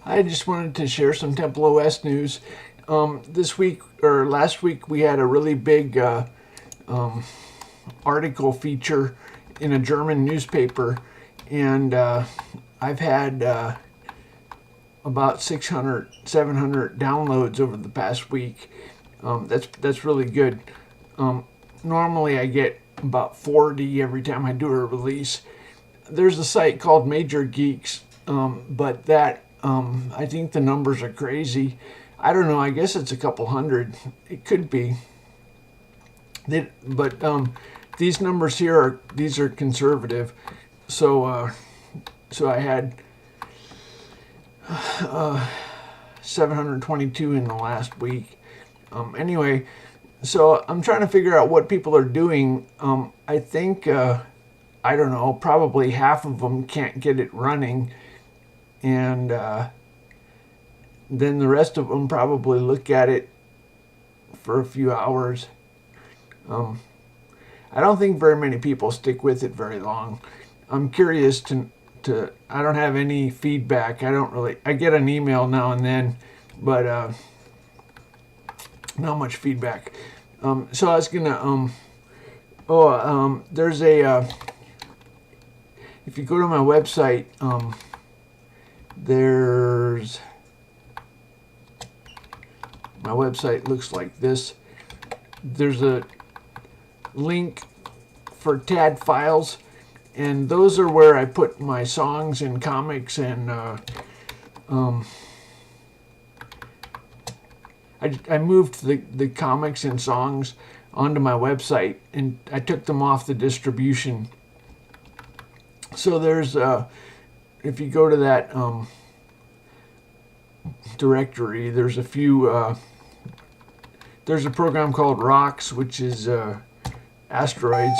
I just wanted to share some TempleOS news. This week or last week, we had a really big article feature in a German newspaper, and I've had about 600, 700 downloads over the past week. That's really good. Normally, I get about 40 every time I do a release. There's a site called Major Geeks, but that I think the numbers are crazy. I don't know. I guess it's a couple hundred. It could be. But these numbers here are conservative. So I had 722 in the last week. Anyway, so I'm trying to figure out what people are doing. I think I don't know. Probably half of them can't get it running, and then the rest of them probably look at it for a few hours. I don't think very many people stick with it very long. I'm curious to I don't have any feedback. I get an email now and then, but not much feedback. So I was gonna there's a if you go to my website, there's my website looks like this. There's a link for TAD files, and those are where I put my songs and comics, and I moved the comics and songs onto my website, and I took them off the distribution. So there's if you go to that directory, there's a few there's a program called Rocks, which is asteroids.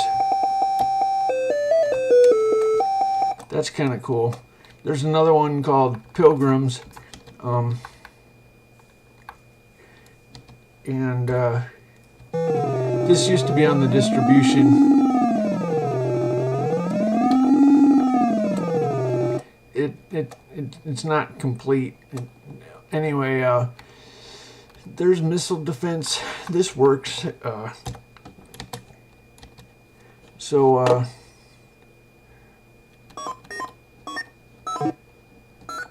That's kind of cool. There's another one called Pilgrims, and this used to be on the distribution. It's not complete. Anyway, there's missile defense. This works.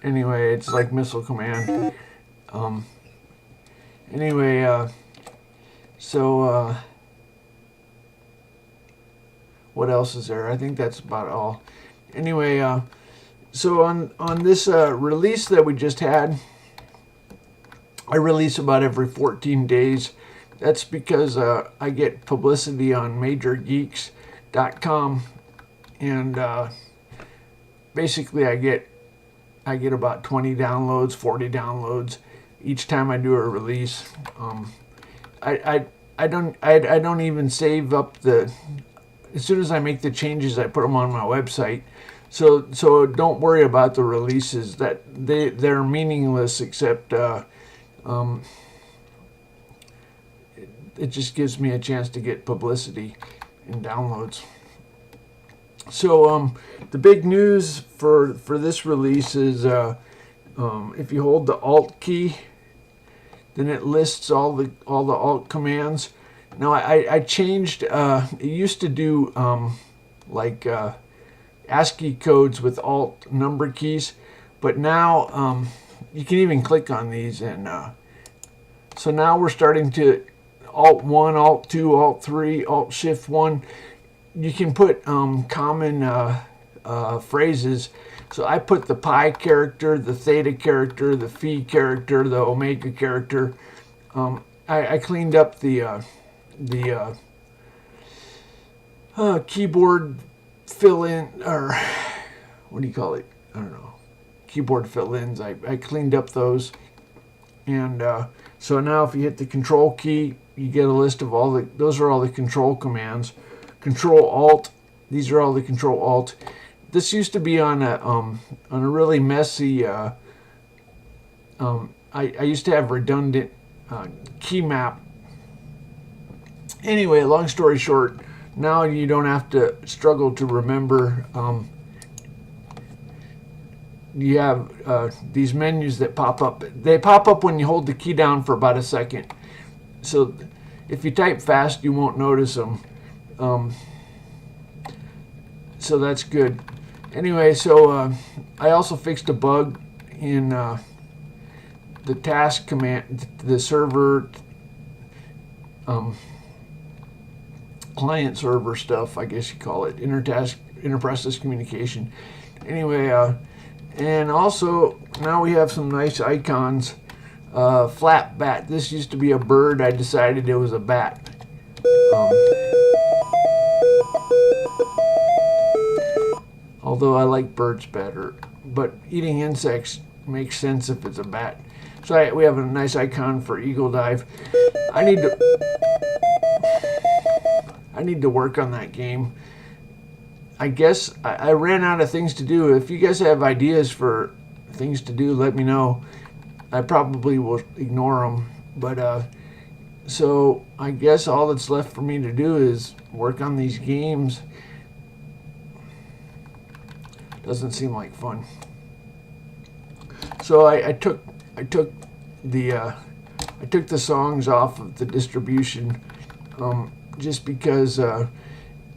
Anyway, it's like missile command. Anyway, what else is there? I think that's about all. Anyway, so on this release that we just had, I release about every 14 days. That's because I get publicity on MajorGeeks.com, and basically I get about 20 downloads, 40 downloads each time I do a release. I don't even save up the. As soon as I make the changes, I put them on my website. So don't worry about the releases. That they're meaningless, except it just gives me a chance to get publicity and downloads. So the big news for this release is if you hold the Alt key, then it lists all the Alt commands. Now I changed. It used to do like ASCII codes with Alt number keys, but now you can even click on these, and so now we're starting to Alt 1, Alt 2, Alt 3, Alt Shift 1. You can put common phrases. So I put the pi character, the theta character, the phi character, the omega character. I cleaned up the keyboard fill-in, or what do you call it? I don't know. Keyboard fill-ins. I cleaned up those, and so now if you hit the Control key, you get a list of all the. Those are all the control commands. Control Alt. These are all the Control Alt. This used to be on a really messy. I used to have redundant key map. Anyway, long story short, now you don't have to struggle to remember you have these menus that pop up. They pop up when you hold the key down for about a second. So if you type fast, you won't notice them. So that's good. Anyway, so I also fixed a bug in the task command, the server, client server stuff, I guess you call it, inter-process communication. Anyway, and also now we have some nice icons. Flat bat. This used to be a bird. I decided it was a bat. Although I like birds better, but eating insects makes sense if it's a bat. So we have a nice icon for eagle dive. I need to work on that game. I guess I ran out of things to do. If you guys have ideas for things to do, let me know. I probably will ignore them. But so I guess all that's left for me to do is work on these games. Doesn't seem like fun. So I took the songs off of the distribution, just because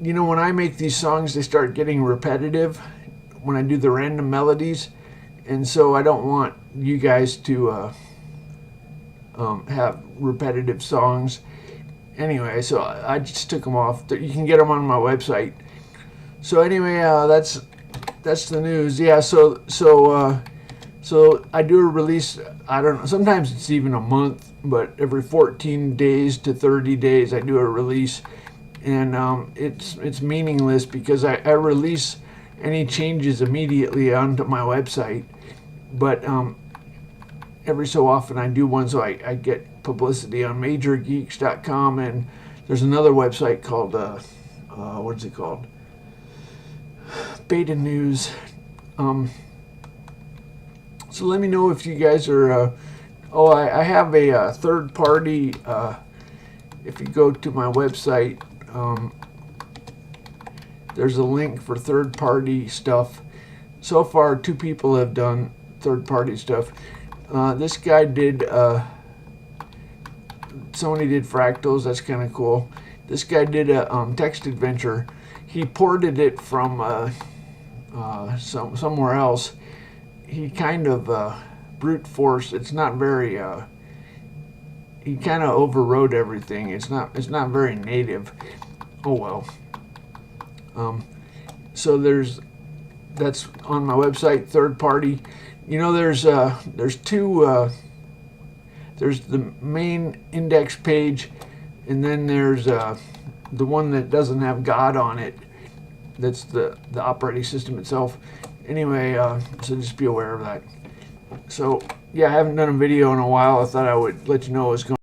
you know, when I make these songs, they start getting repetitive when I do the random melodies, and so I don't want you guys to have repetitive songs. Anyway, so I just took them off. You can get them on my website. So anyway, that's the news. Yeah. So I do a release. I don't know. Sometimes it's even a month, but every 14 days to 30 days, I do a release, and it's meaningless because I release any changes immediately onto my website, but every so often I do one, so I get publicity on MajorGeeks.com, and there's another website called what is it called? Beta News. So let me know if you guys are. I have a third party. If you go to my website, there's a link for third party stuff. So far, 2 people have done third party stuff. This guy did. Somebody did fractals. That's kind of cool. This guy did a text adventure. He ported it from somewhere else. He kind of brute force. It's not very. He kind of overrode everything. It's not very native. Oh well. So that's on my website. Third party. You know, there's 2. There's the main index page, and then there's the one that doesn't have God on it. That's the operating system itself. Anyway, so just be aware of that. So yeah, I haven't done a video in a while. I thought I would let you know what's going on.